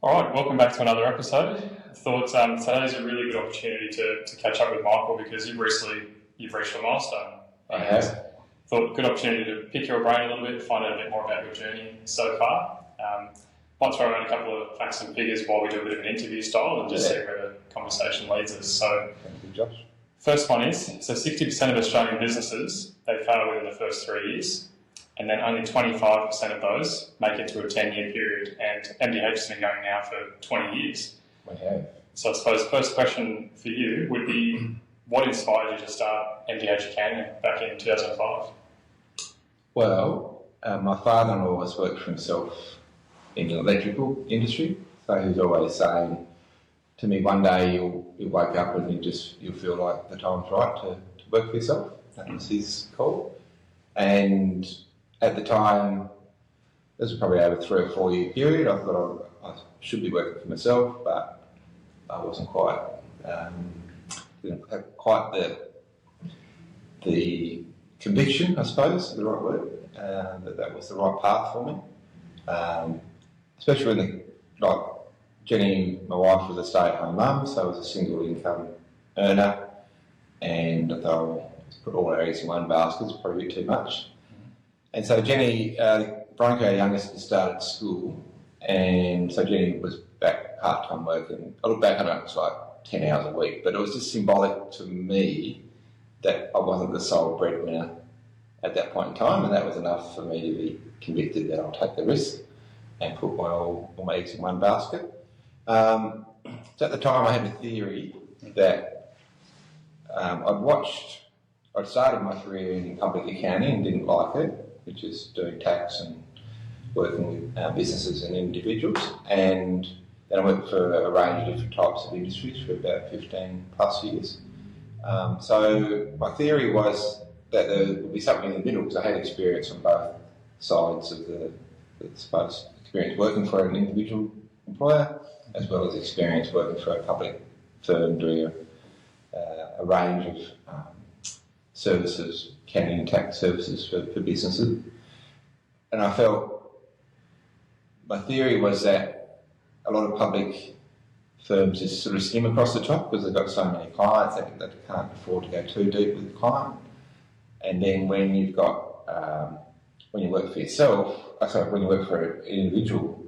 All right, welcome back to another episode. I thought today's a really good opportunity to catch up with Michael because you've reached a milestone. I have. Thought good opportunity to pick your brain a little bit, find out a bit more about your journey so far. Might throw around a couple of facts and figures while we do a bit of an interview style and just see where the conversation leads us. So, Thank you, Josh. first one is 60% of Australian businesses they fail within the first 3 years. And then only 25% of those make it to a 10-year period. And MDH has been going now for 20 years. We have. So I suppose the first question for you would be, what inspired you to start MDH Accounting back in 2005? Well, my father-in-law has worked for himself in the electrical industry, so he was always saying to me, one day you'll wake up and you'll feel like the time's right to work for yourself. That was his call. And at the time, this was probably over a 3 or 4 year period. I thought I should be working for myself, but I wasn't quite, didn't have quite the conviction, I suppose, is the right word, that was the right path for me. Especially when Jenny, my wife, was a stay-at-home mum, so I was a single income earner, and I thought I'll put all our eggs in one basket. It's probably a bit too much. And so Jenny, Bronco, our youngest, started school, and so Jenny was back part-time working. I look back on it, it was like 10 hours a week, but it was just symbolic to me that I wasn't the sole breadwinner at that point in time, and that was enough for me to be convicted that I'll take the risk and put all my eggs in one basket. So at the time I had a theory that I'd started my career in public accounting and didn't like it, which is doing tax and working with businesses and individuals. And then I worked for a range of different types of industries for about 15 plus years. So my theory was that there would be something in the middle because I had experience on both sides of experience working for an individual employer as well as experience working for a public firm doing a range of services, accounting and tax services for businesses. And I felt my theory was that a lot of public firms just sort of skim across the top because they've got so many clients that they can't afford to go too deep with the client. And then when you've got when you work for yourself, when you work for an individual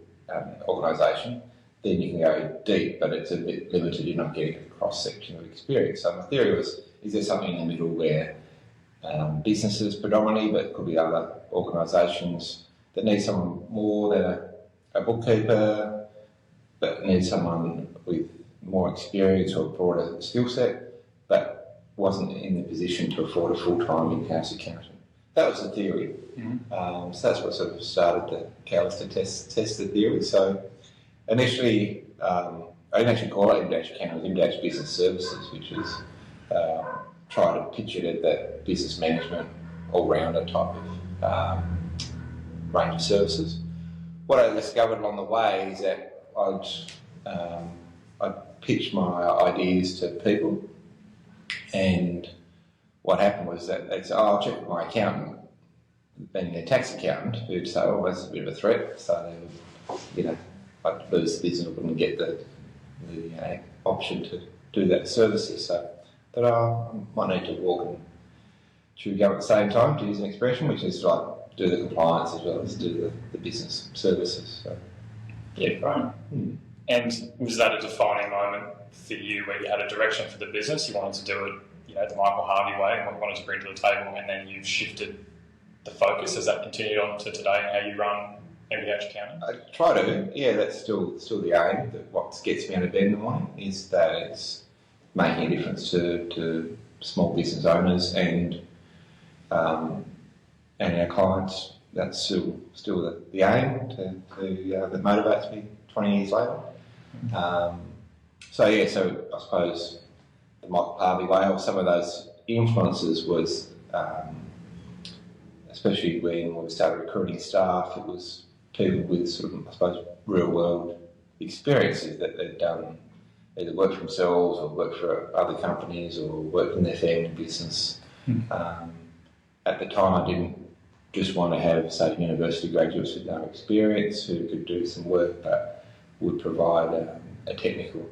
organisation, then you can go deep, but it's a bit limited. You're not getting a cross-section of experience. So my theory was, is there something in the middle where businesses predominantly, but it could be other organisations that need someone more than a bookkeeper, but need someone with more experience or broader skill set, but wasn't in the position to afford a full-time in-house accountant. That was the theory. Mm-hmm. So that's what sort of started the catalyst to test the theory. So initially, I didn't actually call it MDH Accounting, it was MDH Business Services, which is try to pitch it at that business management all-rounder type of range of services. What I discovered along the way is that I'd pitch my ideas to people, and what happened was that they'd say, I'll check with my accountant, being their tax accountant, who'd say, oh, that's a bit of a threat, so they would, I'd lose the business, I wouldn't get the option to do that services. So that I might need to walk and chew gum at the same time, to use an expression, which is like do the compliance as well as do the business services. So. Yeah, great. And was that a defining moment for you where you had a direction for the business? You wanted to do it, the Michael Harvey way and what you wanted to bring to the table, and then you've shifted the focus? Has that continued on to today and how you run MDH Accounting? I try to, yeah, that's still the aim. That what gets me out of bed in the morning is that it's making a difference to small business owners and our clients. That's still the aim that motivates me 20 years later. So I suppose the Michael Harvey way, or some of those influences was, especially when we started recruiting staff, it was people with sort of, I suppose, real world experiences that they'd done, either worked for themselves or worked for other companies or worked in their family business. At the time I didn't just want to have, say, university graduates with no experience who could do some work, but would provide a technical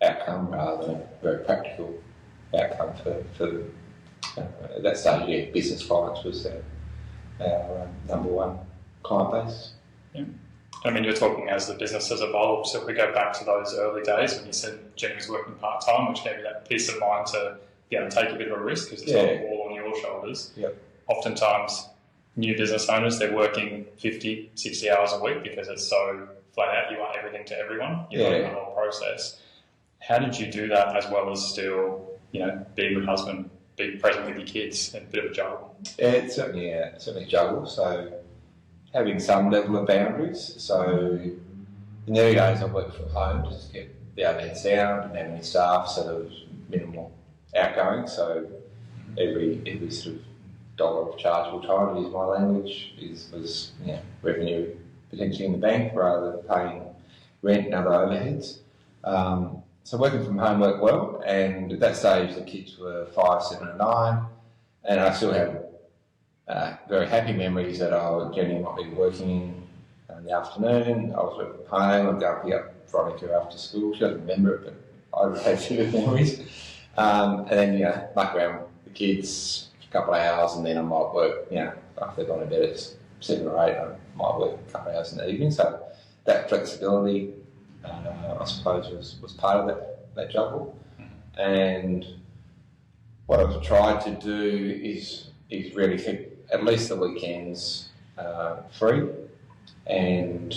outcome rather than a very practical outcome for at that stage. Yeah, business clients was our number one client base. Yeah. I mean, you're talking as the business has evolved. So if we go back to those early days when you said Jenny was working part-time, which gave you that peace of mind to be able to take a bit of a risk because it's not all on your shoulders. Yep. Oftentimes, new business owners, they're working 50, 60 hours a week because it's so flat out. You want everything to everyone. You want the whole process. How did you do that as well as still, be a good husband, be present with your kids, and a bit of a juggle? Yeah, it's certainly juggle. So having some level of boundaries. So in the early days, I worked from home just to get the overhead down, didn't have any staff, so there was minimal outgoing. So every sort of dollar of chargeable time, to use my language, was revenue potentially in the bank rather than paying rent and other overheads. So working from home worked well, and at that stage the kids were 5, 7 and 9, and I still have very happy memories that Jenny might be working in the afternoon. I was working from home. I'd go and pick up Veronica after school. She doesn't remember it, but I have vivid memories. And then muck around with the kids for a couple of hours, and then I might work. After they've gone to bed at 7 or 8, I might work a couple of hours in the evening. So that flexibility, I suppose, was part of that juggle. And what I've tried to do is really keep at least the weekends free, and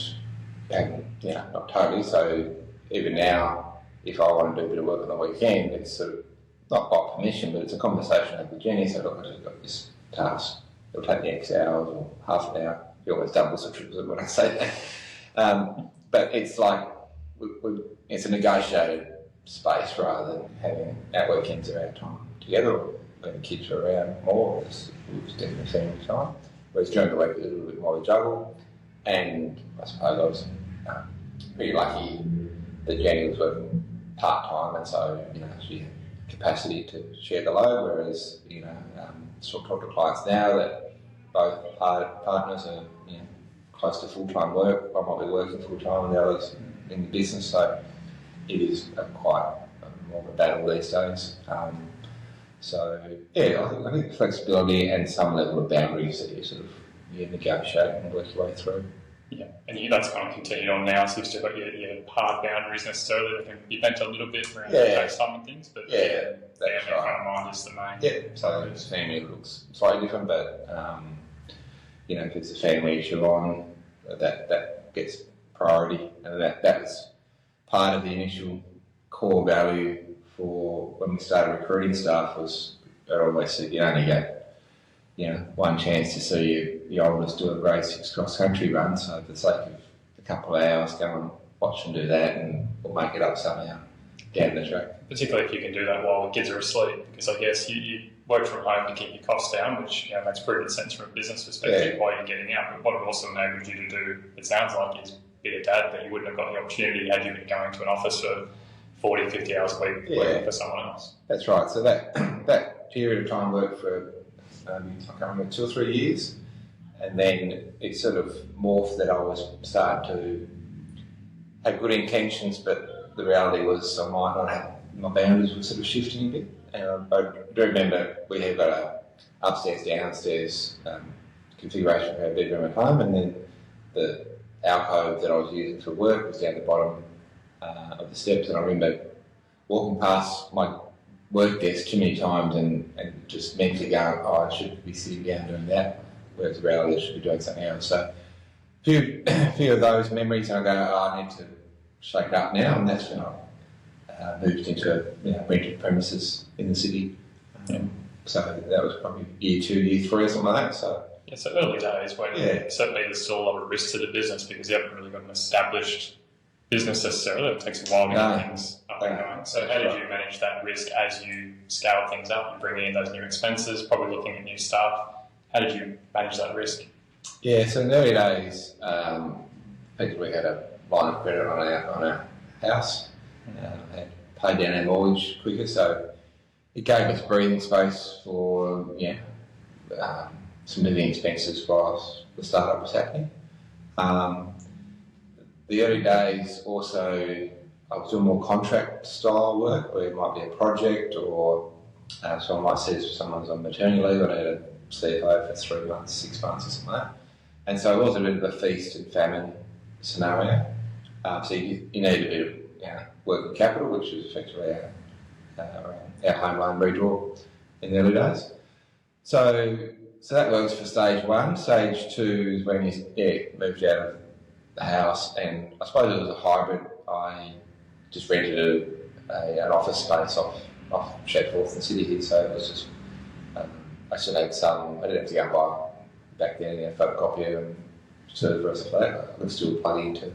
not totally. So even now, if I want to do a bit of work on the weekend, it's sort of not by permission, but it's a conversation I have with Jenny. So look, I've got this task. It'll take me X hours or half an hour. He always doubles or triples it when I say that. But it's like it's a negotiated space rather than having our weekends or our time together. When the kids are around more, it was definitely family time. Whereas during the week, it was a little bit more of a juggle. And I suppose I was pretty lucky that Jenny was working part-time, and so she had capacity to share the load, whereas sort of talk to clients now that both partners are close to full-time work. I might be working full-time and the others in the business, so it is quite more of a battle these days. I think flexibility and some level of boundaries that you sort of negotiate and work your way through. Yeah, and that's kind of continued on now, so you've still got your hard boundaries necessarily. I think you bent a little bit around some and things, but family front of mind is the main. Yeah, so family looks slightly different, but if it's a family issue on, that gets priority, and that's part of the initial core value for when we started recruiting staff. Was I always said you only get one chance to see your oldest do a grade 6 cross-country run, so for the sake of a couple of hours, go and watch them do that, and we'll make it up somehow down the track. Particularly if you can do that while the kids are asleep, because I guess you work from home to keep your costs down, which makes pretty good sense from a business perspective while you're getting out. But what it also enables you to do, it sounds like, is be a dad that you wouldn't have got the opportunity had you been going to an office for 40, 50 hours a week working for someone else. That's right. So that period of time worked for I can't remember, 2 or 3 years, and then it sort of morphed that I was starting to have good intentions, but the reality was I might not have, my boundaries were sort of shifting a bit. And I do remember we have got a upstairs, downstairs configuration for our bedroom at home, and then the alcove that I was using for work was down the bottom of the steps, and I remember walking past my work desk too many times and just mentally going, I should be sitting down doing that, whereas the reality I should be doing something else. So a few of those memories, and I go, I need to shake it up now, and that's when I moved into rented premises in the city. So that was probably year 2, year 3 or something like that. So early days when certainly there's still a lot of risk to the business because you haven't really got an established business necessarily. It takes a while to get things up and going. So how did you manage that risk as you scale things up and bring in those new expenses, probably looking at new staff? How did you manage that risk? Yeah, so in the early days, we had a line of credit on our house, had paid down our mortgage quicker, so it gave us breathing space for some living expenses whilst the startup was happening. the early days also, I was doing more contract style work where it might be a project or so I might say if someone's on maternity leave, I need a CFO for 3 months, 6 months or something like that. And so it was a bit of a feast and famine scenario. So you need a bit of working capital, which is effectively our home loan redraw in the early days. So that works for stage one. Stage two is when you moved out of the house, and I suppose it was a hybrid. I just rented an office space off Shadforth and City here, so it was just I still had some. I didn't have to go and buy back then a photocopier and server or stuff like that. I could still plug into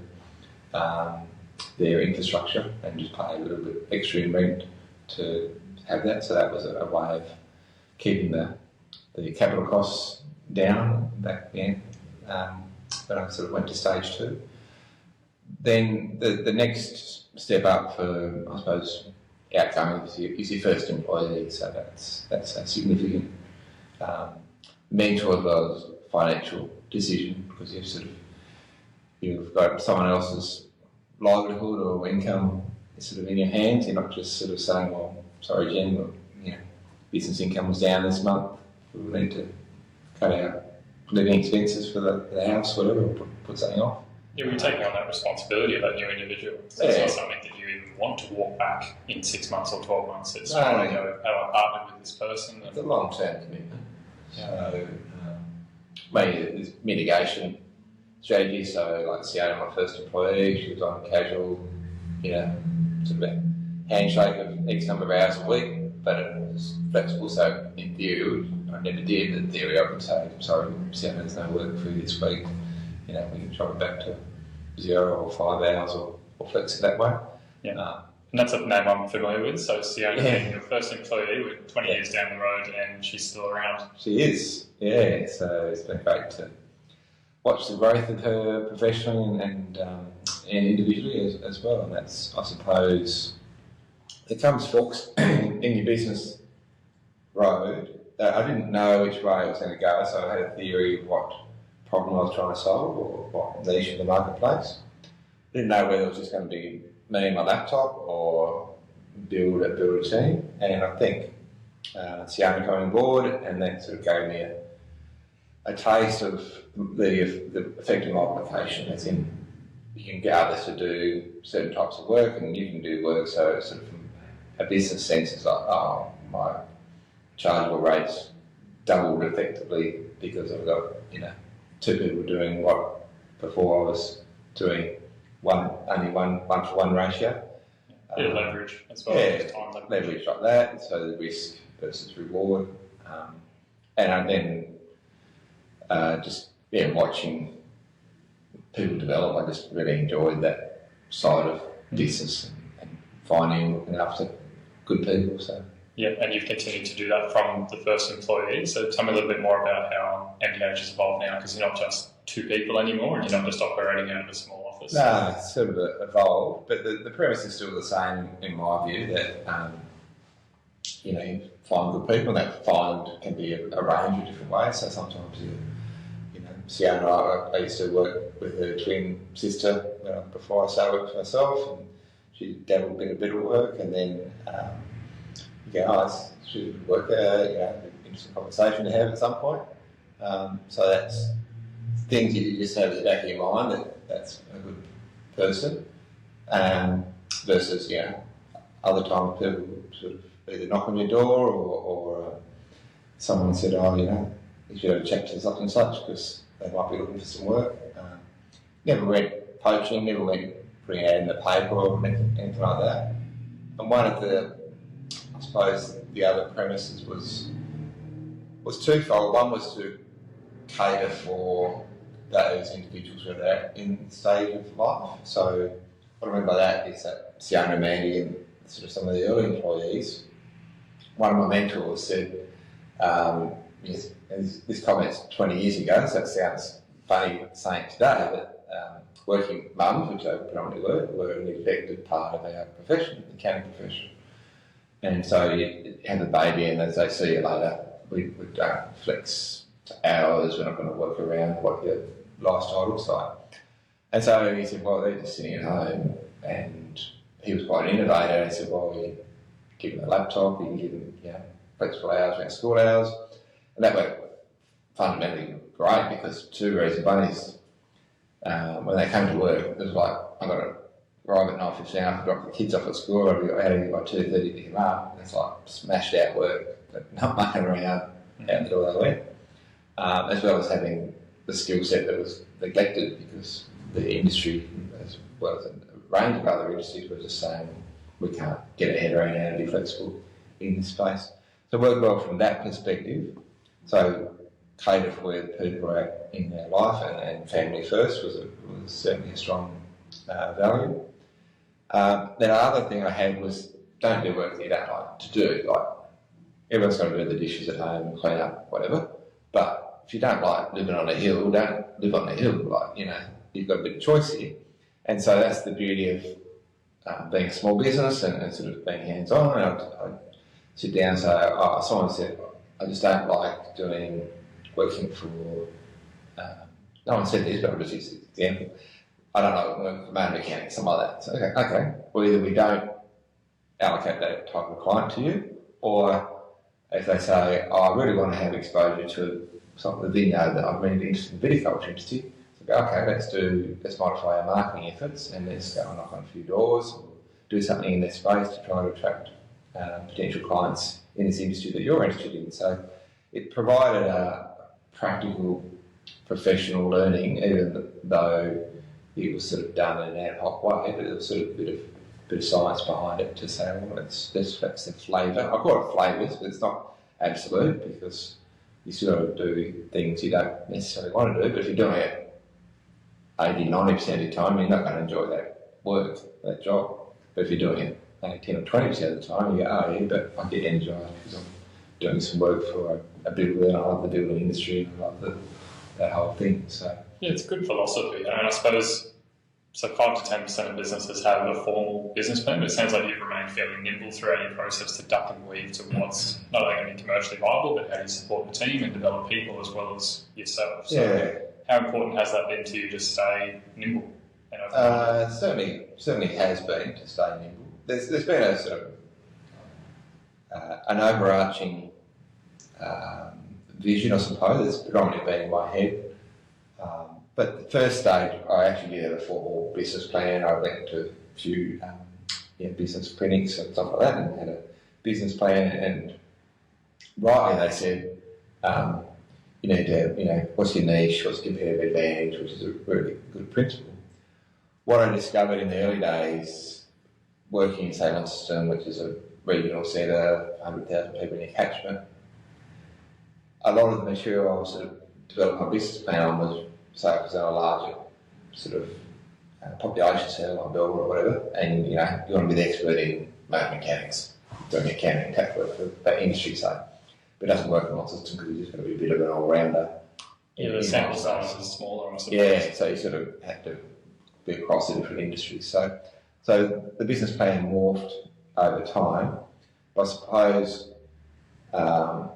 their infrastructure and just pay a little bit extra in rent to have that. So that was a way of keeping the capital costs down back then. But I sort of went to stage two. Then the next step up for, I suppose, outcome is your first employee. So that's a significant mental as well as financial decision, because you've got someone else's livelihood or income sort of in your hands. You're not just sort of saying, well, sorry, Jen, but, business income was down this month. We need to cut out living expenses for the house, whatever, or put something off. Yeah, we're taking on that responsibility of that new individual. So it's not something that you even want to walk back in 6 months or 12 months. It's trying to go, have I partnered with this person? It's a long-term commitment. So maybe there's mitigation strategy. So like Sienna, my first employee, she was on casual, sort of a handshake of X number of hours a week, but it was flexible. So in theory, I never did, but in theory I could say, sorry, Sienna, there's no work for you this week. We can try it back to 0 or 5 hours or flex it that way. Yeah. And that's a name I'm familiar with. So Sienna being your first employee, we're 20 years down the road and she's still around. She is, yeah. So it's been great to watch the growth of her professionally and individually as well. And that's, I suppose, there comes forks in your business road. I didn't know which way I was going to go, so I had a theory of what problem I was trying to solve or what niche in the marketplace. Didn't know whether it was just going to be me and my laptop or build a team. And I think Sienna coming on board and that sort of gave me a taste of the effective multiplication, as in you can get others to do certain types of work and you can do work, so sort of from a business sense it's like, oh, my chargeable rates doubled effectively because I've got, 2 people doing what before I was doing only one to one ratio. Leverage as well. Yeah, time leverage like that. So the risk versus reward, and then watching people develop. I just really enjoyed that side of business and finding, looking after good people. So. Yeah, and you've continued to do that from the first employee. So tell me a little bit more about how MDH has evolved now, because you're not just 2 people anymore and you're not just operating out of a small office. No, it's sort of evolved, but the premise is still the same in my view, that, you find good people, and that find can be a range of different ways. So sometimes Sienna, I used to work with her twin sister before I started working for myself, and she dabbled in a bit of work, and then should work interesting conversation to have at some point. So that's things you just have at the back of your mind that's a good person. Versus, other times people sort of either knock on your door or someone said, you should have a chat to such and such because they might be looking for some work. Never went poaching, never went putting it in the paper or anything like that. And one of the, I suppose, the other premises was twofold. One was to cater for those individuals who are at in the stage of life. So what I mean by that is that Sienna and Mandy and sort of some of the early employees, one of my mentors said, this comment's 20 years ago, so it sounds funny saying today, but working mums, which they predominantly were an expected part of our profession, the accounting profession. And so you have a baby and as they see you later, we don't flex to hours, we're not going to work around what your lifestyle looks like. And so he said, well, they're just sitting at home, and he was quite an innovator. He said, well, you give them a laptop, you can give them, flexible hours around school hours, and that worked fundamentally great because two reasons. One is when they came to work, it was like, I've got to arrive at 9:15, I have to drop the kids off at school, I've got out of here by 2:30 to pick them up. And it's like smashed out work, but not mucking around out the door they went. As well as having the skill set that was neglected because the industry, as well as a range of other industries, were just saying we can't get our head around how to be flexible in this space. So it worked well from that perspective. So cater for where people are at in their life, and family first was certainly a strong value. The other thing I had was don't do work that you don't like to do. Like everyone's got to do the dishes at home and clean up, whatever. But if you don't like living on a hill, don't live on a hill. Like, you've got a bit of choice here. And so that's the beauty of being a small business and sort of being hands-on. And I'd sit down and say, someone said, I just don't like working for, no one said this, but I'll just use this example. I don't know, work for motor mechanic, something like that. So, okay. Well, either we don't allocate that type of client to you, or if they say, I really want to have exposure to something, the vineyard that I'm really interested in, viticulture industry, so go, okay, let's modify our marketing efforts and let's go and knock on a few doors or do something in this space to try to attract potential clients in this industry that you're interested in. So it provided a practical professional learning, even though it was sort of done in an ad hoc way, but there was sort of a bit of science behind it to say, well, that's the flavour. I call it flavours, but it's not absolute because you still got to do things you don't necessarily want to do, but if you're doing it 80, 90% of the time, you're not going to enjoy that work, that job. But if you're doing it only 10 or 20% of the time, you go, oh yeah, but I get energised because I'm doing some work for a builder, and I love the building industry, and I love that whole thing. So yeah, it's good philosophy. And I suppose, so 5 to 10% of businesses have a formal business plan, but it sounds like you've remained fairly nimble throughout your process to duck and weave to what's not only going to be commercially viable, but how you support the team and develop people as well as yourself. So how important has that been to you to stay nimble? Certainly has been to stay nimble. There's been a sort of an overarching vision, I suppose, that's predominantly been in my head. But the first stage, I actually did have a formal business plan. I went to a few business clinics and stuff like that and had a business plan. And rightly they said, you need to, what's your niche, what's your competitive advantage, which is a really good principle. What I discovered in the early days, working in, say, Launceston, which is a regional centre, 100,000 people in your catchment, a lot of the material I was sort of developing my business plan on was focused on a larger sort of population centre like Melbourne or whatever, and you want to be the expert in motor mechanics, doing accounting, tax work for that industry, say. But it doesn't work in Launceston because you're just going to be a bit of an all-rounder. Yeah, the sample size is smaller, I suppose. Yeah, so you sort of have to be across the different industries. So the business plan morphed over time. But I suppose early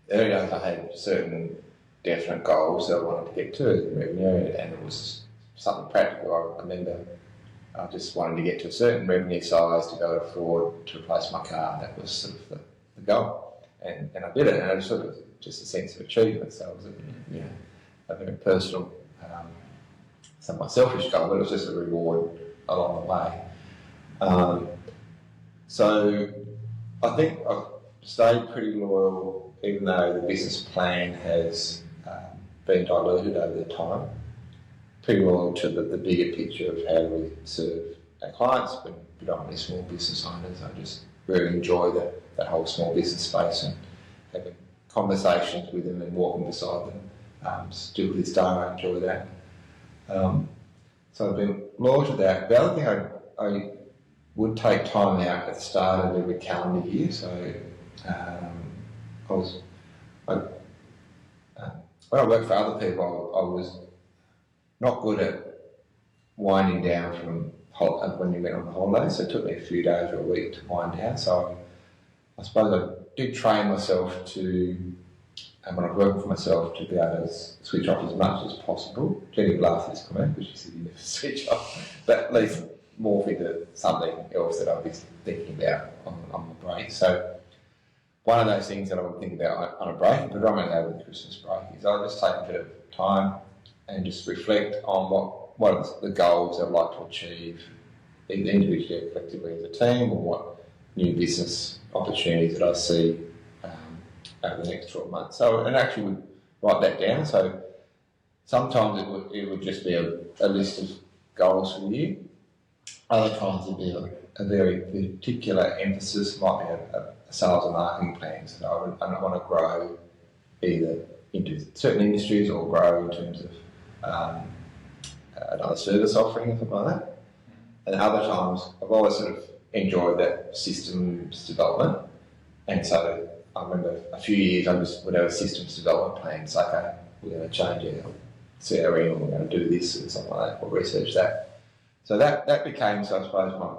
days I had certain definite goals that I wanted to get to in revenue, and it was something practical. I remember I just wanted to get to a certain revenue size to go forward to replace my car. That was sort of the goal, and I did it, and it was sort of just a sense of achievement. So it was a very personal, somewhat selfish goal, but it was just a reward along the way. So I think I've stayed pretty loyal, even though the business plan has been diluted over the time, pretty loyal to the bigger picture of how we serve our clients, but predominantly small business owners. I just really enjoy that whole small business space and having conversations with them and walking beside them. Still to this day I enjoy that. So I've been loyal to that. The other thing I would take time out at the start of every calendar year. So when I worked for other people, I was not good at winding down from when you went on holidays. So it took me a few days or a week to wind down. So I suppose I did train myself to and when I'm working for myself, to be able to switch off as much as possible. Jenny would laugh at this comment because she said you never switch off, but at least morph into something else that I'll be thinking about on the break. So one of those things that I would think about on a break, predominantly over the Christmas break, is I'll just take a bit of time and just reflect on what are the goals I'd like to achieve, either individually or collectively as a team, or what new business opportunities that I see over the next 12 months. So, and actually would write that down. So sometimes it would just be a list of goals for the year. Other times it'd be a very particular emphasis, might be a sales and marketing plan. So I want to grow either into certain industries or grow in terms of another service offering or something like that. And other times I've always sort of enjoyed that systems development. And so I remember a few years I just would have a systems development plan. It's like, okay, we're going to change our CRM, we're going to do this and something like that, or research that. So that became, so I suppose, my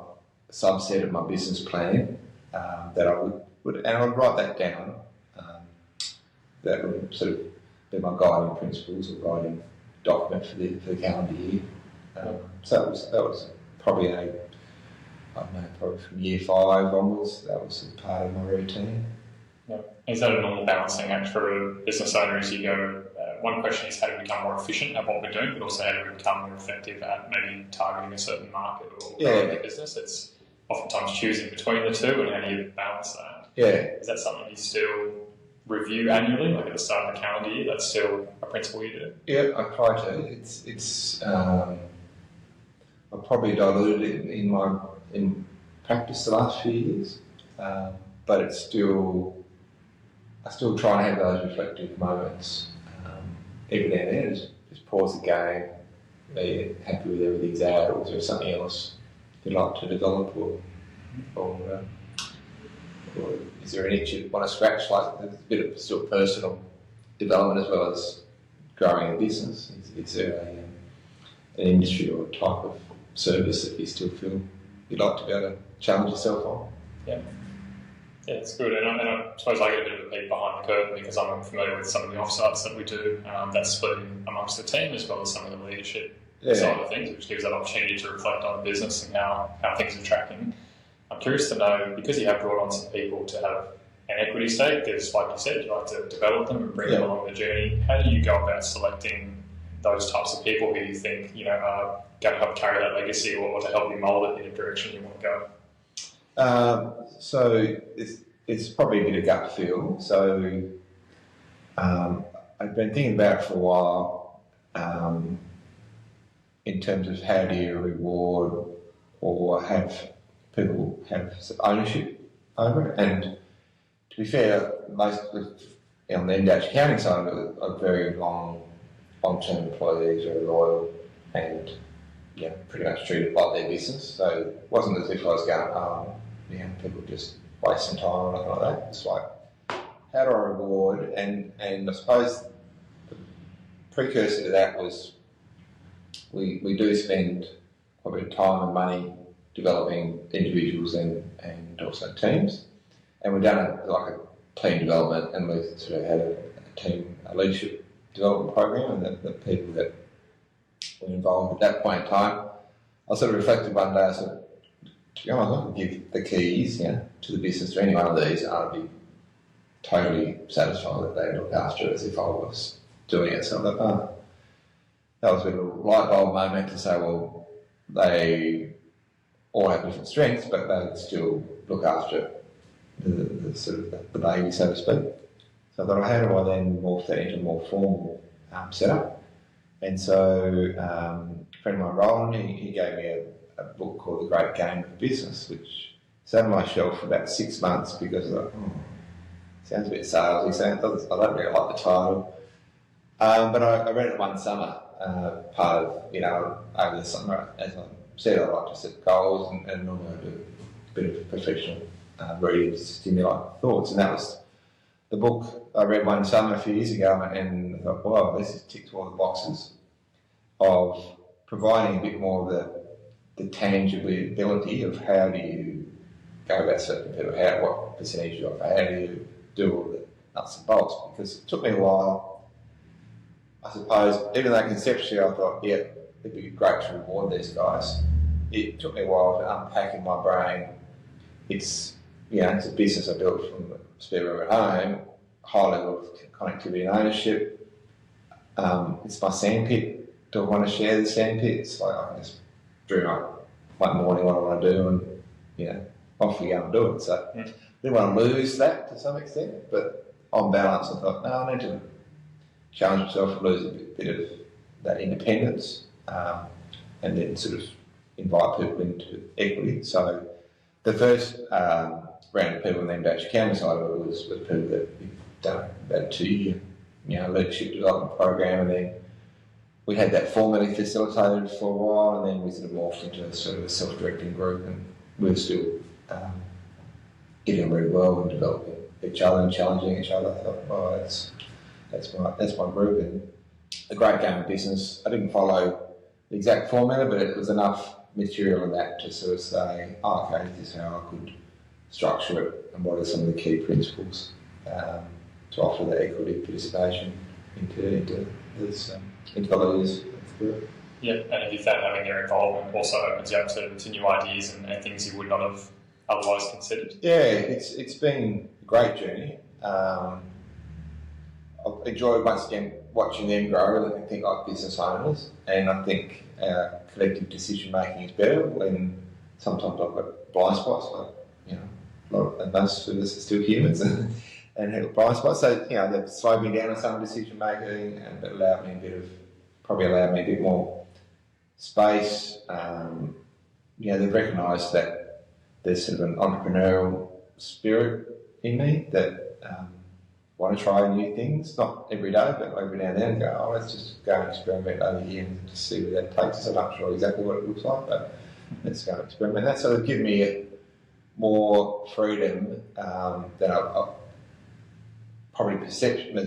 subset of my business plan that I would, and I would write that down. That would sort of be my guiding principles or guiding document for the calendar year. So that was probably I don't know, probably from year 5 onwards, that was part of my routine. Yeah. Is that a normal balancing act for a business owner as you go? One question is how to become more efficient at what we're doing, but also how to become more effective at maybe targeting a certain market or growing the business. It's oftentimes choosing between the two, and how do you balance that? Yeah. Is that something you still review annually, like at the start of the calendar year? That's still a principle you do? Yeah, I try to. It's I've probably diluted it in practice the last few years, but it's still, I still try and have those reflective moments. Every now and then, just pause the game, are you happy with everything's out, or is there something else you'd like to develop, or is there an itch you want to scratch? Like there's a bit of still personal development as well as growing a business. Is there an industry or a type of service that you still feel you'd like to be able to challenge yourself on? Yeah, it's good, and I suppose I get a bit of a peek behind the curtain because I'm familiar with some of the offsites that we do. That's splitting amongst the team as well as some of the leadership side of things, which gives that opportunity to reflect on the business and how things are tracking. I'm curious to know, because you have brought on some people to have an equity stake, there's, like you said, you like to develop them and bring them along the journey. How do you go about selecting those types of people who you think are going to help carry that legacy or to help you mould it in a direction you want to go? So it's probably a bit of gut feel. So I've been thinking about it for a while in terms of how do you reward or have people have ownership over it. And to be fair, most of on the MDH accounting side of it are very long-term employees, very loyal, and pretty much treated like their business. So it wasn't as if I was going, people just wasting time or nothing like that. It's like, how do I reward? And I suppose the precursor to that was we do spend quite a bit of time and money developing individuals and also teams. And we've done a team development, and we sort of had a leadership development program, and the people that were involved at that point in time, I sort of reflected one day, I said, to be honest, I could give the keys to the business to any one of these, and I'd be totally satisfied that they look after it as if I was doing it. So I thought, that was a bit of a light bulb moment to say, well, they all have different strengths, but they still look after the sort of the baby, so to speak. So I thought, how do I then morph that into a more formal setup? And so a friend of mine, Roland, he gave me a book called The Great Game of Business, which sat on my shelf for about 6 months because I thought, sounds a bit salesy, I don't really like the title. But I read it one summer, part of, over the summer. As I said, I like to set goals and normally I do a bit of professional reading to stimulate thoughts. And that was the book I read one summer a few years ago, and I thought, wow, this ticks all the boxes of providing a bit more of the tangibility of how do you go about certain people, what percentage you offer, how do you do all nuts and bolts, because it took me a while. I suppose, even though conceptually I thought, yeah, it'd be great to reward these guys, it took me a while to unpack in my brain. It's, it's a business I built from a spare room at home, high level of connectivity and ownership. It's my sandpit. Do I want to share the sandpit? It's like I can just do one morning what I want to do, and off we go and do it. So I didn't want to lose that to some extent, but on balance I thought, no, I need to challenge myself and lose a bit of that independence, and then sort of invite people into equity. So the first round of people in the batch accounting side of it was people that had done about a 2-year leadership development program, and then we had that formally facilitated for a while, and then we sort of morphed into sort of a self-directing group, and we were still getting really well and developing each other and challenging each other. I thought, oh, that's my group, and a great game of business. I didn't follow the exact formula, but it was enough material in that to sort of say, oh, okay, this is how I could structure it, and what are some of the key principles to offer the equity participation into the leaders of the group. Yeah, and if you found having your involvement also opens you up to new ideas and things you would not have otherwise considered. Yeah, it's been a great journey. I've enjoyed, once again, watching them grow and think like business owners, and I think our collective decision making is better when sometimes I've got blind spots, and most of us are still humans and have blind spots. So, they've slowed me down on some decision making, and but allowed me a bit more space. They've recognised that there's sort of an entrepreneurial spirit in me that want to try new things, not every day, but every now and then go, oh, let's just go and experiment over here and just see where that takes us. I'm not sure exactly what it looks like, but let's go and experiment. That sort of given me more freedom than I probably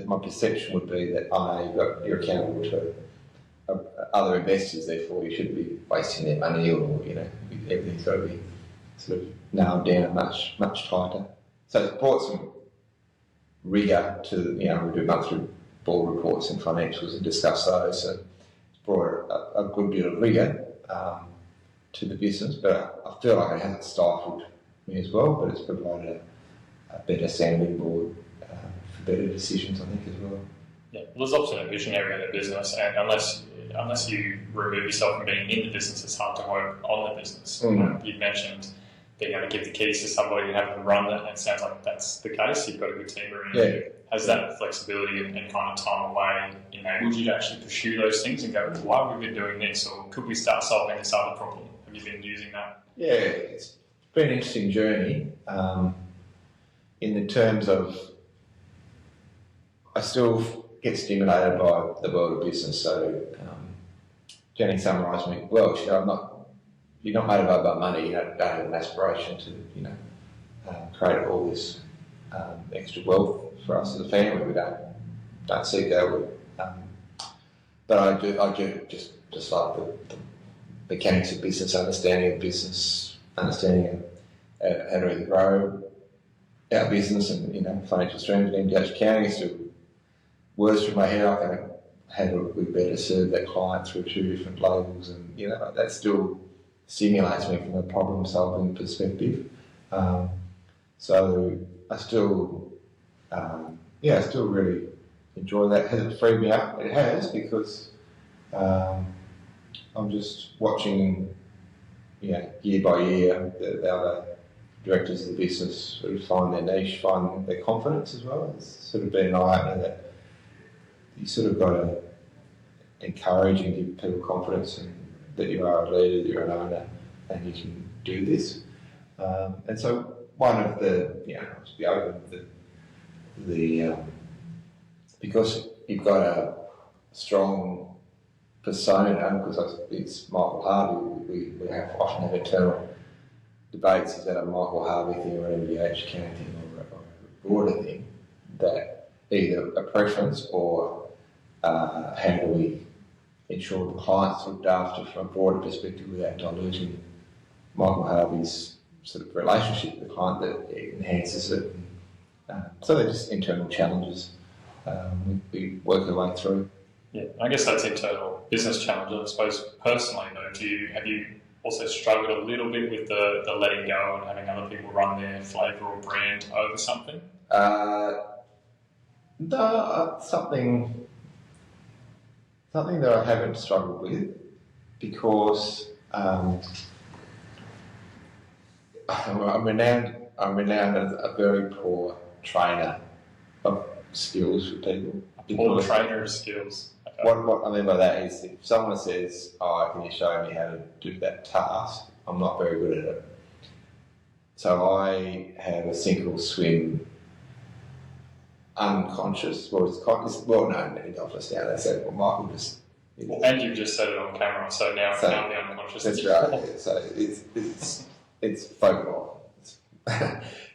my perception would be that you're accountable to other investors, therefore you shouldn't be wasting their money, or everything's got to be sort of nailed down much tighter. So it's brought some rigour to, we do monthly board reports and financials and discuss those, so it's brought a good bit of rigour to the business, but I feel like it hasn't stifled me as well, but it's provided a better sounding board for better decisions, I think, as well. Yeah, well, there's often a visionary in the business, and unless you remove yourself from being in the business, it's hard to work on the business. Mm-hmm. You've mentioned being able to give the keys to somebody and have them run that, and it sounds like that's the case. You've got a good team around you. Has that flexibility and kind of time away enabled you to actually pursue those things and go, why have we been doing this, or could we start solving this other problem? Have you been using that? Yeah, it's been an interesting journey in the terms of I still get stimulated by the world of business. So Jenny summarised me well. She said, you're not motivated by money. You don't have an aspiration to create all this extra wealth for us as a family. We don't seek that. But I do just like the mechanics of business, understanding of business, understanding how to either grow our business and financial streams and engage accounting. It's still words from my head. How do we better serve that client through 2 different labels, and that still stimulates me from a problem solving perspective. So I still really enjoy that. Has it freed me up? It has, because I'm just watching, year by year, the other directors of the business sort of find their niche, find their confidence as well. It's sort of been an eye-opener that you sort of got to encourage and give people confidence that you are a leader, that you're an owner, and you can do this. And so one of the, to be open, because you've got a strong persona, because it's Michael Harvey, we often have internal debates, is that a Michael Harvey thing or an MBH accounting thing or a broader thing, that either a preference or how do we ensure the client's looked after from a broader perspective without diluting Michael Harvey's sort of relationship with the client, that it enhances it So they're just internal challenges we work our way through. Yeah, I guess that's internal business challenges. I suppose personally though, have you also struggled a little bit with the letting go and having other people run their flavour or brand over something? No, something that I haven't struggled with because I'm renowned as a very poor trainer of skills for people. Poor trainer of skills. Okay. What I mean by that is if someone says, "Oh, can you show me how to do that task?" I'm not very good at it. So I have a sink or swim unconscious, well, it's well known in the office now. They said, "Well, Michael just." And you've just said it on camera, so now it can't be unconscious. That's right. Yeah. So it's folklore.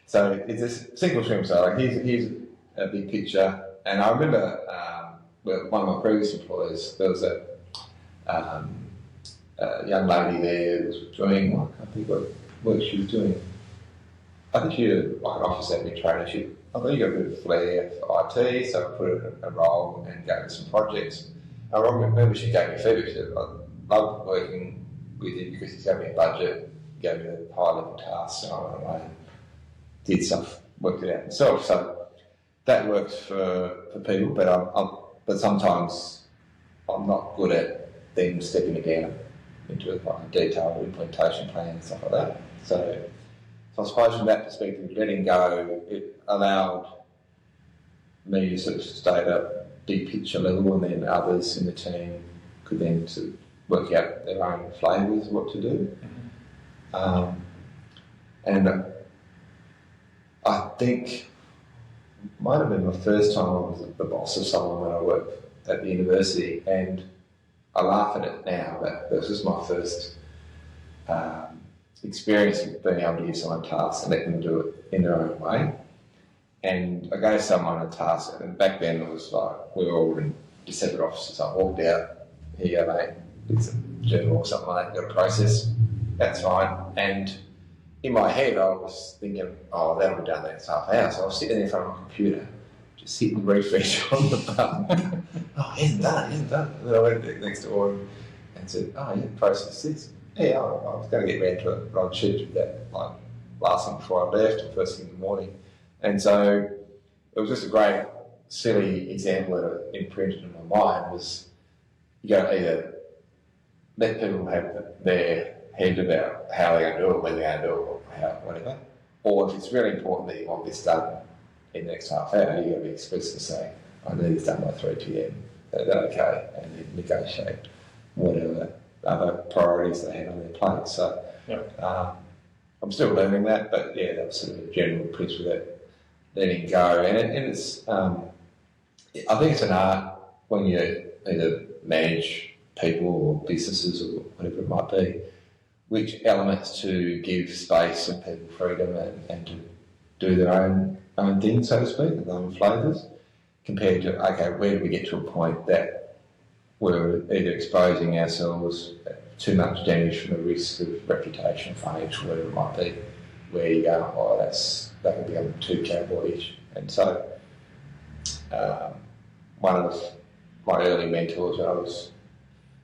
So it's a single swim. So like here's a big picture, and I remember one of my previous employers. There was a young lady there who was doing. I can't think what work she was doing. I think she did like an office admin trainership. I think you got a bit of flair for IT, so I put her in a role and gave her some projects. I remember she gave me feedback. She said, "I loved working with you because he gave me a budget, gave me a high level tasks, and I went away and did stuff, worked it out myself." So that works for people, but sometimes I'm not good at them stepping it down into a detailed implementation plan and stuff like that. So I suppose from that perspective, letting go, it allowed me to sort of stay at a big picture level, and then others in the team could then sort of work out their own flavours of what to do. And I think it might have been my first time I was the boss of someone when I worked at the university, and I laugh at it now, but this was my first experience of being able to give someone a task and let them do it in their own way. And I gave someone a task, and back then it was like we were all in separate offices. I walked out, "Here you go, mate, it's a journal or something like that, you've got a process, that's fine." And in my head I was thinking, "Oh, that'll be done in the next half hour." So I was sitting there in front of my computer, just hitting refresh on the button. "Oh, he hasn't done it. And then I went next door and said, "Oh, yeah, process this." Yeah, I was going to get round to it, but I'd scheduled that like last thing before I left, or first thing in the morning. And so it was just a great, silly example that imprinted in my mind was you got to either let people have their head about how they're going to do it, when they're going to do it, or how, whatever. Or if it's really important that you want this done in the next half hour, you've got to be explicit and say, "I need this done by 3 p.m. Is that okay?" And then negotiate whatever other priorities they have on their plate. So I'm still learning that, but yeah, that was sort of a general principle that letting go. And it's, I think it's an art when you either manage people or businesses or whatever it might be, which elements to give space and people freedom and to do their own thing, so to speak, their own flavours, compared to, okay, where do we get to a point that we're either exposing ourselves too much damage from the risk of reputation, financial, whatever it might be, where you go, "Oh, that can become too cowboyish." And so one of my early mentors when I was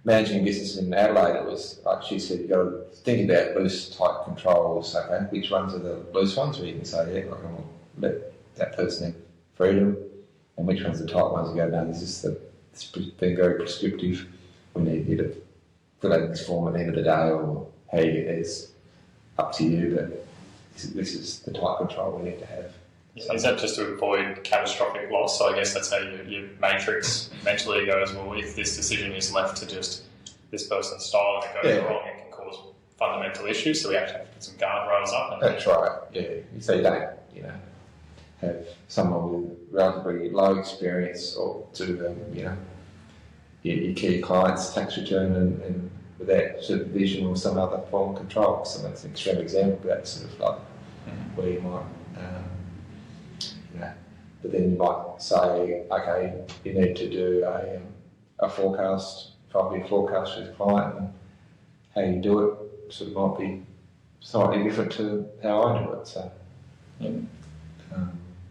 managing business in Adelaide, it was like she said, "You've got to think about loose, tight controls. Okay, which ones are the loose ones where you can say, yeah, I can let that person have freedom, and which ones are the tight ones you go, no, it's been very prescriptive. We need you to fill out this form at the end of the day, or how you get this, up to you, but this is the tight control we need to have." So is that just to avoid catastrophic loss? So I guess that's how your matrix mentally goes, well, if this decision is left to just this person's style and it goes wrong, it can cause fundamental issues, so we actually have to put some guardrails up. That's right, yeah. So you don't, have someone with relatively low experience or to, your key client's tax return and without supervision or some other form of control. So that's an extreme example, but that's sort of like where you might, but then you might say, okay, you need to do a forecast, 5-year forecast for the client, and how you do it sort of might be slightly different to how I do it. So,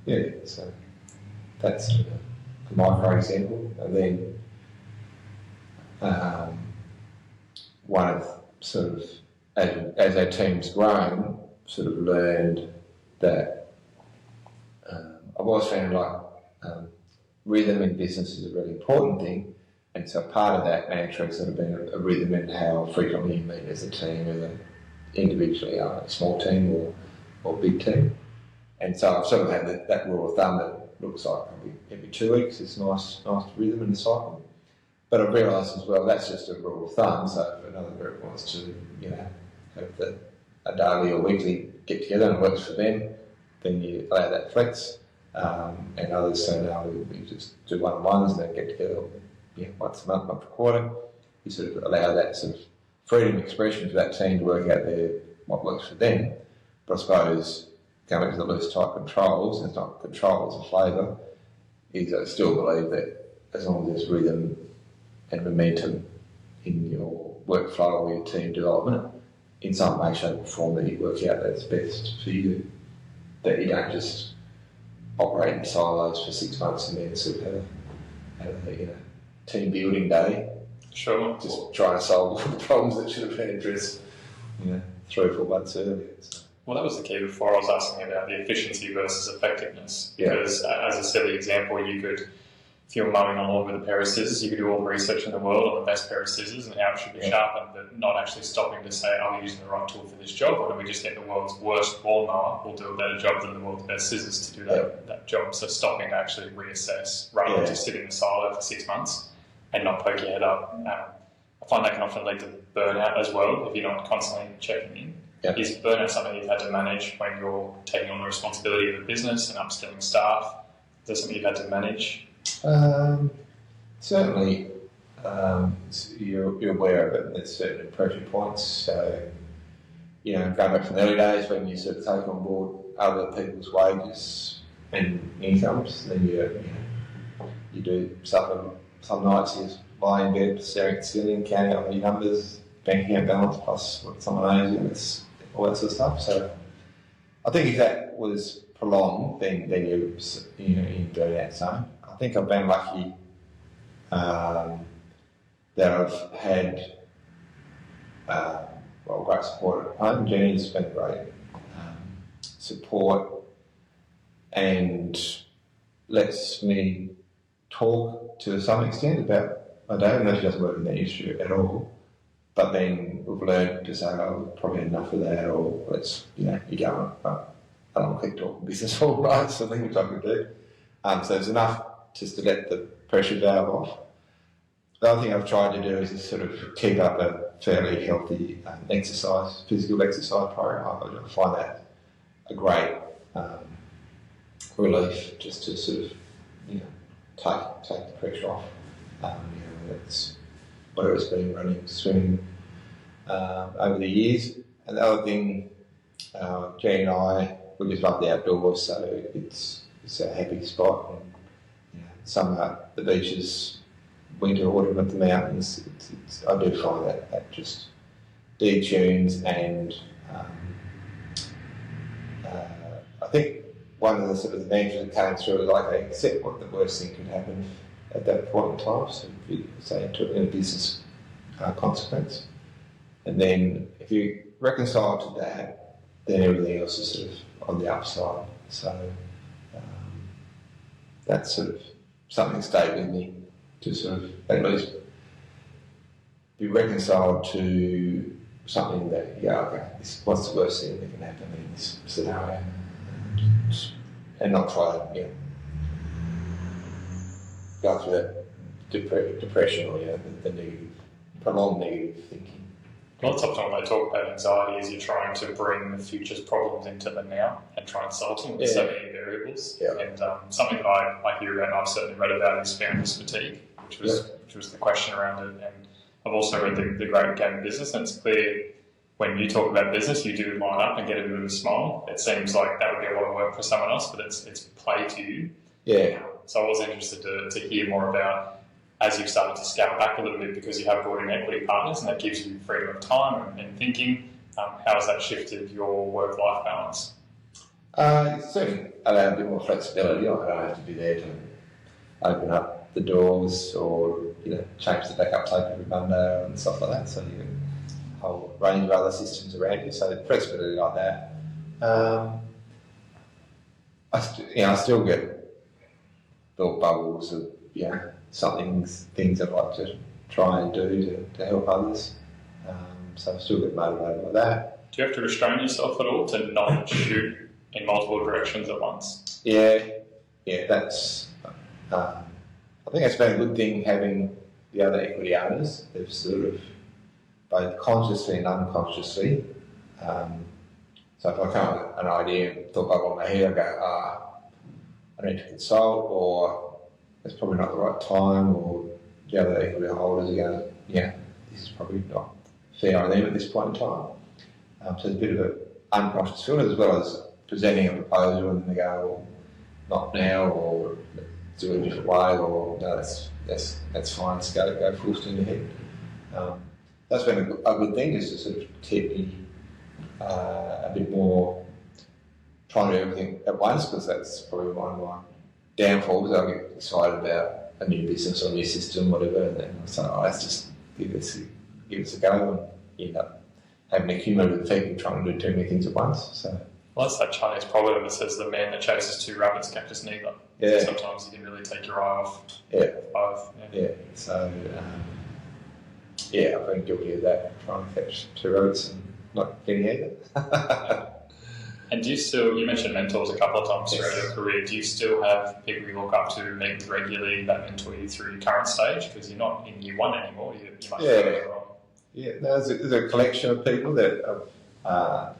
Yeah, so that's a micro example. And then one of sort of, as our team's grown, sort of learned that I've always found like rhythm in business is a really important thing. And so part of that mantra has sort of been a rhythm in how frequently you meet as a team, either individually, a small team or big team. And so I've sort of had that rule of thumb that looks like probably every 2 weeks is nice rhythm in the cycle. But I've realised as well that's just a rule of thumb. So if another group wants to, have a daily or weekly get together and it works for them, then you allow that flex. And others say no, we just do one-on-ones and then get together once a month, once a quarter. You sort of allow that sort of freedom of expression for that team to work out what works for them. But I suppose going to the loose type controls, it's not controls of flavour, is I still believe that as long as there's rhythm and momentum in your workflow or your team development, in some way, shape or form that you work out that's best for you, that you don't just operate in silos for 6 months and then sort of have a team building day. Sure. Just trying to solve all the problems that should have been addressed 3 or 4 months earlier. So. Well, that was the key before. I was asking about the efficiency versus effectiveness. Because as a silly example, you could, if you were mowing a lawn with a pair of scissors, you could do all the research in the world on the best pair of scissors and how it should be sharpened, but not actually stopping to say, are we using the right tool for this job, or do we just get the world's worst lawnmower will do a better job than the world's best scissors to do that job? So stopping to actually reassess rather than just sit in the silo for 6 months and not poke your head up. I find that can often lead to burnout as well if you're not constantly checking in. Yep. Is burnout something you've had to manage when you're taking on the responsibility of a business and upskilling staff? Is that something you've had to manage? Certainly, you're aware of it. There's certain pressure points. So, going back from the early days when you sort of take on board other people's wages and incomes, then you do suffer. Some nights you lie in bed, staring at the ceiling, counting up your numbers, bank account balance plus what someone owes you, and all that sort of stuff. So, I think if that was prolonged, then you're in burnout zone. I think I've been lucky that I've had great support at home. Jenny's been great support and lets me talk to some extent about my day. I know she doesn't work in that industry at all, but then we've learned to say, we've probably had enough of that, or let's, you go on. I don't want to keep talking business all right, so I think which I could do. So there's enough just to let the pressure valve off. The other thing I've tried to do is just sort of keep up a fairly healthy physical exercise program. I find that a great relief just to sort of, take the pressure off. It's whether it's been running, swimming over the years. And the other thing, Jenny and I, we just love the outdoors, so it's a happy spot. And, summer, the beaches, winter, autumn at the mountains. I do find that just detunes, and I think one of the sort of the mantras that came through was like, accept what the worst thing could happen at that point in time. So if you say in a business consequence, and then if you reconcile to that, then everything else is sort of on the upside. So that's sort of something that stayed with me, to sort of at least be reconciled to something that, what's the worst thing that can happen in this scenario, and not try to go through that depression or the negative, prolonged negative thinking. Lots of time when they talk about anxiety is you're trying to bring the future's problems into the now and try and solve them with so many variables. Yeah. And something that I hear about and I've certainly read about is founder's fatigue, which was the question around it. And I've also read the Great Game of Business, and it's clear when you talk about business, you do line up and get a bit of a smile. It seems like that would be a lot of work for someone else, but it's play to you. Yeah. So I was interested to hear more about, as you've started to scale back a little bit because you have brought in equity partners and that gives you freedom of time and thinking, how has that shifted your work-life balance? It's certainly allowed a bit more flexibility. I don't have to be there to open up the doors or change the backup tape every Monday and stuff like that. So you can a whole range of other systems around you. So flexibility like that. I still get thought bubbles of things I'd like to try and do to help others. So I still get motivated by that. Do you have to restrain yourself at all to not shoot in multiple directions at once? Yeah, that's. I think it's been a good thing having the other equity owners. They've sort of both consciously and unconsciously. So if I come up with an idea and thought bubble in my head, I go, I need to consult, or it's probably not the right time, or the other equity holders are going, this is probably not fair on them at this point in time. So there's a bit of an unconscious filter, as well as presenting a proposal and then they go, well, not now, or do it a different way, or no, that's fine, let's go full steam ahead. That's been a good thing, just to sort of keep me a bit more trying to do everything at once, because that's probably one of my downfalls. I get excited about a new business or a new system, whatever, and then I say, let's just give this a go, and you end up having a cumulative effect of trying to do too many things at once. So. Well, that's that Chinese proverb that says the man that chases two rabbits catches neither. Yeah. So sometimes you can really take your eye off both. Yeah. So, I've been guilty of that, trying to catch two rabbits and not getting either. And do you still, you mentioned mentors a couple of times throughout your career, do you still have people you look up to, meet with regularly, that mentor you through your current stage? Because you're not in year one anymore, you must be wrong. Yeah, there's a collection of people that I've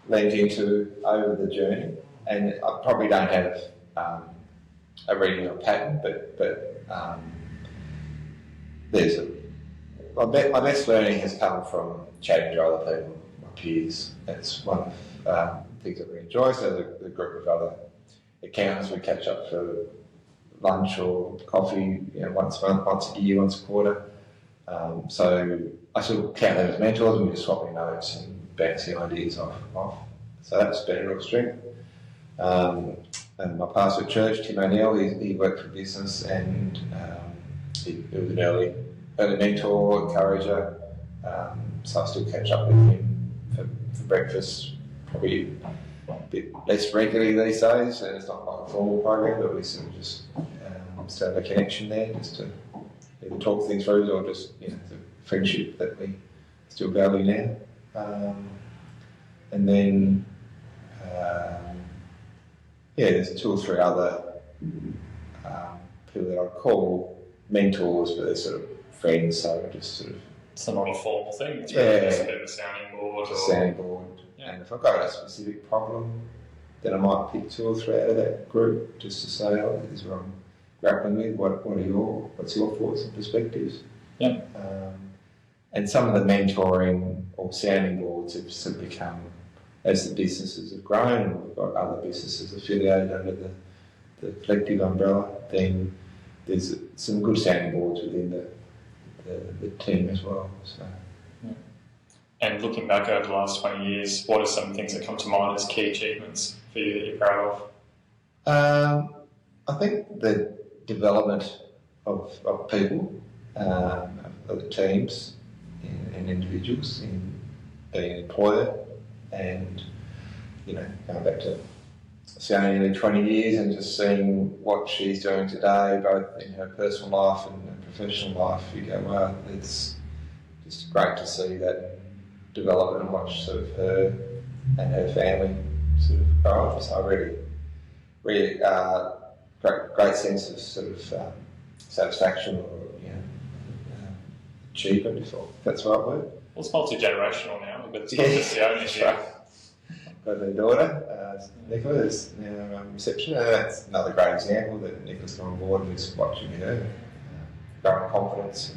leaned into over the journey, and I probably don't have a regular pattern, but my best learning has come from chatting to other people, my peers. That's one of the things I really enjoy. So the group of other accountants, we catch up for lunch or coffee, once a month, once a year, once a quarter. So I still count them as mentors, and we just swap notes and bouncing ideas off. So that's been a real strength. And my pastor at church, Tim O'Neill, he worked for business, and he was an early mentor, encourager. So I still catch up with him for breakfast, probably a bit less regularly these days, and it's not like a formal program, but we sort of just still have a connection there, just to either talk things through, or just the friendship that we still value now. And then there's two or three other people that I'd call mentors, but they're sort of friends, so just sort of. It's not a formal thing, it's really just a bit of a sounding board. Sounding board. Yeah. And if I've got a specific problem, then I might pick two or three out of that group just to say, this is what I'm grappling with, what's your thoughts and perspectives? Yeah. And some of the mentoring or sounding boards have sort of become, as the businesses have grown, and we've got other businesses affiliated under the collective umbrella, then there's some good sounding boards within the team as well. So. Yeah. And looking back over the last 20 years, what are some things that come to mind as key achievements for you that you're proud of? I think the development of people, of the teams and individuals in being an employer, and going back to Sienna, nearly 20 years, and just seeing what she's doing today, both in her personal life and her professional life, you go, wow, it's just great to see that development and watch sort of her and her family sort of grow up. So really great sense of sort of satisfaction or achievement, if that's the right word. Well, it's multi-generational now, but it's not just the owners. I've got her daughter, Nicola, is now reception, and that's another great example that Nicola's come on board and is watching her growing confidence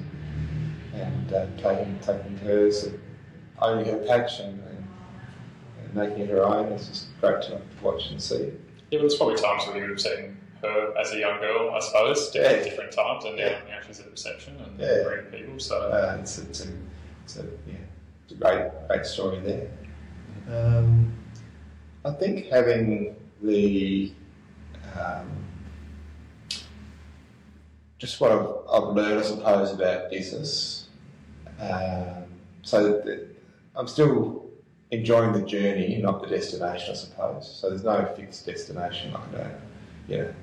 and taking hers, owning her patch and making it her own. It's just great to watch and see. Yeah, but there's probably times where you would have seen her as a young girl, I suppose, different times, and now she's at reception and great people. So it's a great story there. I think having the um, just what I've learned, I suppose, about business. So that I'm still enjoying the journey, not the destination, I suppose. So there's no fixed destination like that. You know,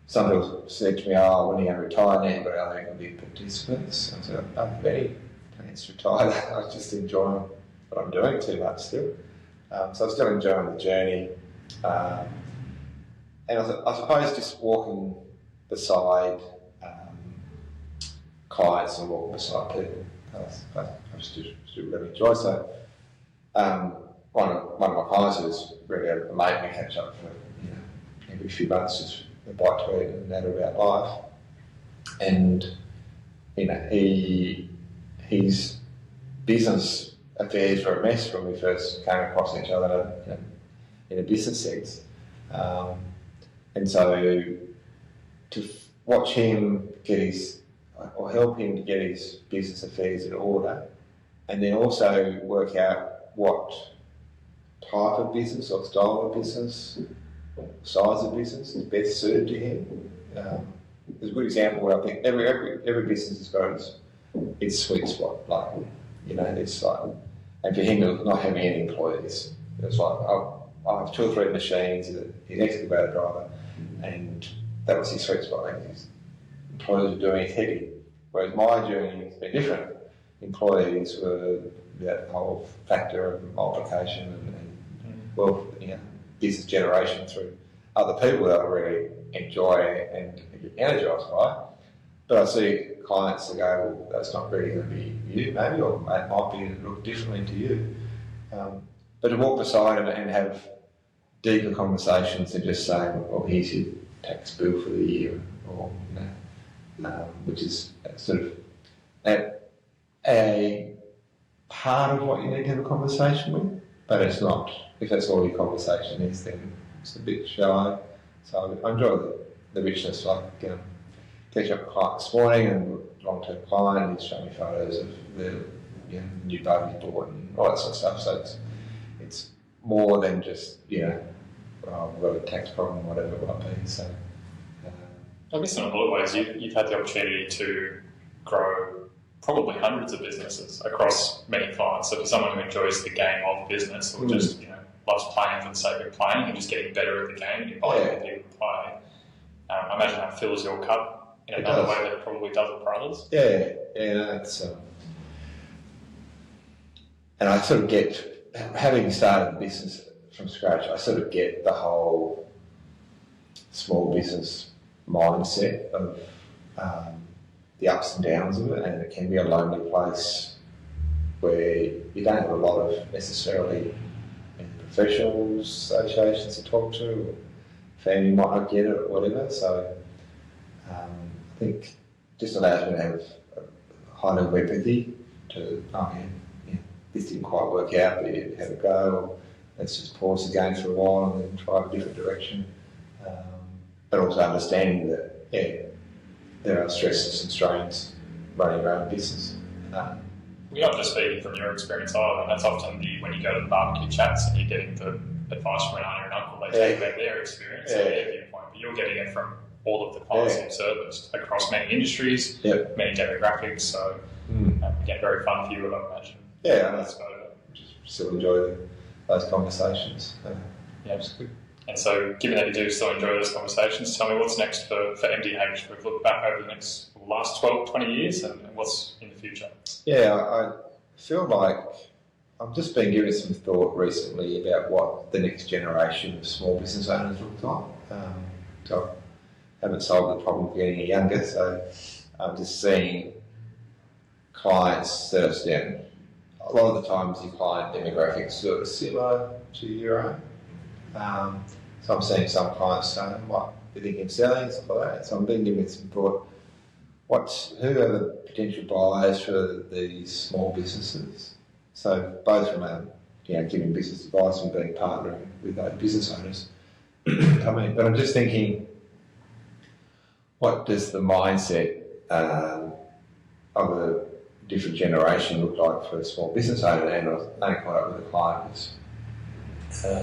some people said to me, "Oh, when are you going to retire now? You've got other active participants." I said, "I don't have any plans to retire. I just enjoy what I'm doing too much still." So I'm still enjoying the journey. And I suppose just walking beside clients and walking beside people, I still really enjoy. So one of my clients was really a mate. We catch up for every few months, just a bite to eat and natter about life. And his business affairs were a mess when we first came across each other in a business sense. And so to watch him or help him to get his business affairs in order, and then also work out what type of business or style of business, size of business is best suited to him. There's a good example where I think every business has got its sweet spot. It's like, and for him not having any employees, it's like I have 2 or 3 machines. He's an excavator driver, and that was his sweet spot. And his employees were doing it heavy, whereas my journey has been different. Employees were that whole factor of multiplication and business generation through other people that I really enjoy and get energised by. But I see clients that go, "Well, that's not really going to be you, maybe, or it might be look differently to you." But to walk beside them and have deeper conversations than just saying, "Well, here's your tax bill for the year," or which is sort of a part of what you need to have a conversation with, but it's not. If that's all your conversation is, then it's a bit shallow. So I enjoy the richness. Like catching up with a client this morning, and long-term client, he's showing me photos of the new boat he's bought and all that sort of stuff. So it's more than just we've got a tax problem, whatever it might be. So I guess in a lot of ways you've had the opportunity to grow probably hundreds of businesses across many clients. So for someone who enjoys the game of business, or just loves playing for the sake of playing and just getting better at the game and inviting other people to play, I imagine that fills your cup in another way that it probably doesn't for others. It's and I sort of get, having started the business from scratch, I sort of get the whole small business mindset of the ups and downs of it, and it can be a lonely place where you don't have a lot of necessarily professional associations to talk to, or family might not get it or whatever. So I think just allows me to have a high level of empathy to, this didn't quite work out, but you have a go, or let's just pause the game for a while and then try a different direction. But also understanding that, there are stresses and strains running your own business. You're not just speaking from your experience either. That's often when you go to the barbecue chats and you're getting the advice from an auntie or an uncle, they take about their experience and their viewpoint, but you're getting it from all of the clients you've serviced across many industries, many demographics. So again, very fun for you, I imagine. Just still enjoy those conversations. Absolutely. And so, given that you do still enjoy those conversations, tell me what's next for MDH. We've looked back over the last 12, 20 years and what's in the future. I feel like I've just been giving some thought recently about what the next generation of small business owners looks like. So I haven't solved the problem of getting any younger, so I'm just seeing clients that are a lot of the times your client demographics sort of similar to your own. So I'm seeing some clients saying, I might be thinking of selling, stuff like that. So I'm been giving some thought, who are the potential buyers for these small businesses? So both from giving business advice and being partnering with those business owners. But I'm just thinking, what does the mindset of a different generation look like for a small business owner? And I was only caught up with a client who's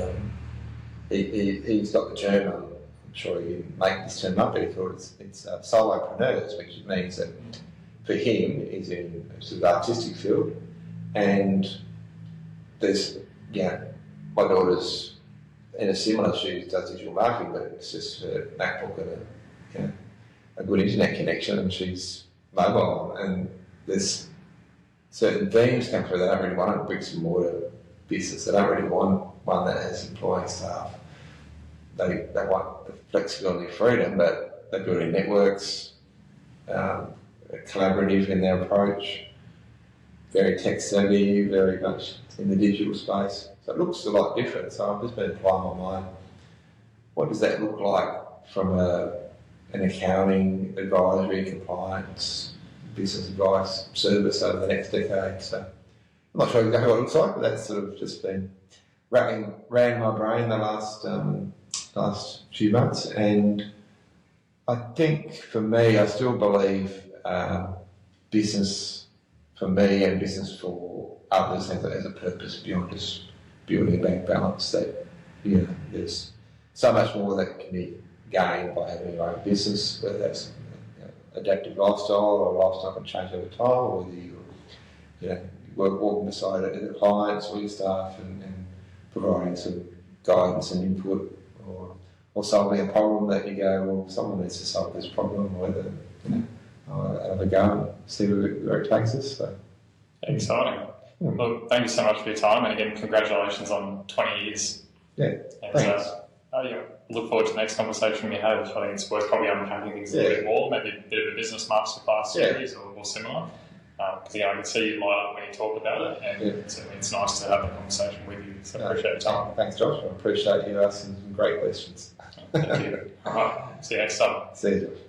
he's got the term, I'm sure he didn't make this term up, but he thought it's solopreneurs, which means that for him, he's in a sort of artistic field, and there's, my daughter's in a similar, she does digital marketing, but it's just her MacBook and a good internet connection, and she's mobile, and there's certain themes come through. They don't really want a bricks and mortar business. They don't really want one that has employing staff. They want the flexibility and freedom, but they're building networks, collaborative in their approach, very tech savvy, very much in the digital space. So it looks a lot different. So I've just been applying my mind. What does that look like from an accounting, advisory, compliance, business advice service over the next decade? So I'm not sure exactly what it looks like, but that's sort of just been ran my brain the last few months. And I think for me, I still believe business for me and business for others has a purpose beyond just building a bank balance. That there's so much more that can be gained by having your own business, whether that's adaptive lifestyle or a lifestyle can change over time, or whether you walking beside the clients or your staff and providing some guidance and input, or solving a problem that you go, well, someone needs to solve this problem, or whether have a go and see where it takes us. So. Exciting. Well, thank you so much for your time, and again, congratulations on 20 years. Yeah, and, thanks. Look forward to the next conversation we have. I think it's worth probably unpacking things a little bit more, maybe a bit of a business masterclass series or similar. Because I can see you light up when you talk about it, and certainly it's nice to have a conversation with you. So I appreciate your time. Thanks, Josh. I appreciate you asking some great questions. Thank you. All right. See you next time. See you, Josh.